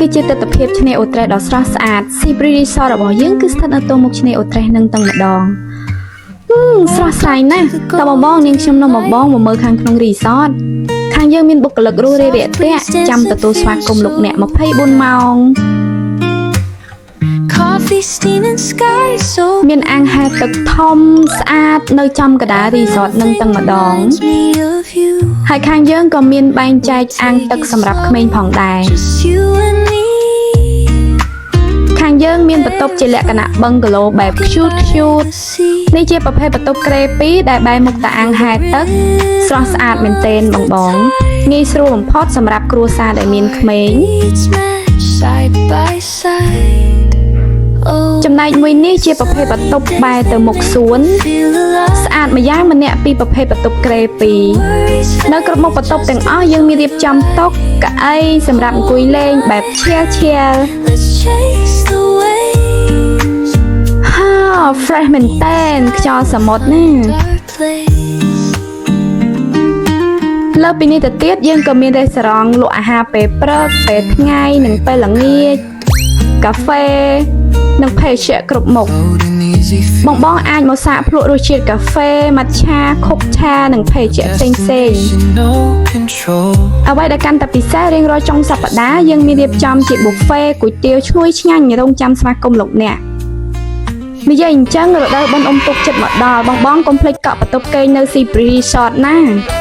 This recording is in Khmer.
គឺជាទស្សនវិជ្ជាឆ្នេរអូត្រេសដ៏ស្រស់ស្អាត Sea Breeze Resort របស់យើងគឺស្ថិតនៅទល់មុខឆ្នេរអូត្រេសនឹងតែម្ដងស្រស់ស្រាយណាស់តើបងនាងខ្ញុំនាំបងមកមើលខាងក្នុង resort ខាងយើងមានបុគ្គលិករួសរាយរាក់ទាក់ចាំទទួលស្វាគមន៍លោកអ្នក24ម៉ោងមានអាងហែលទឹកធំស្អាតនៅចំកណ្ដាល resort នឹងតែម្ដងហើយខាងយើងក៏មានបែងចែកអាងទឹកសម្រាប់ក្មេងផងដែរខាងយើងមានបន្ទប់ជាលក្ខណៈ bungalow បែប cute នេះជាប្រភេទបន្ទប់ក្រេ2ដែលបែរមុខទៅអាងហែលទឹកស្រស់ស្អាតមែនទែនបងងាយស្រួលបំផុតសម្រាប់គ្រួសារដែលមានក្មេងចំណែកមួយនេះជាប្រភេទបន្ទប់បែរទៅមុខសួនស្អាតម្យ៉ាងម្នាក់ពីប្រភេទបន្ទប់ក្រេ2នៅគ្រប់មុខបន្ទប់ទាំងអស់យើងមានរៀបចំតុកៅអីសម្រាប់អង្គុយលេងបែប chill fresh មែនតើខ្យល់សមុទ្រណាលើពីនេះទៅទៀតយើងក៏មានរេស្តូរ៉ង់លក់អាហារពេលព្រឹកពេលថ្ងៃនិងពេលល្ងាចកាហ្វេនិងភេសជ្ជៈគ្រប់មុខបងអាចមកសាកភ្លក់រសជាតិកាហ្វេម៉ាត់ឆាខុបឆានិងភេសជ្ជៈផ្សេងអ្វីដែលកាន់តែពិសេសរៀងរាល់ចុងសប្តាហ៍យើងមានរៀបចំជាប៊ូហ្វេគុយទាវឈ្ងុយឆ្ងាញ់រងចាំស្វាគមន៍លោកអ្នកនិយាយអញ្ចឹងរដូវបុណ្យអុំទូកចិត្តមកដល់បងកុំភ្លេចកក់បន្ទប់គេងនៅ Sea Breeze Resort ណា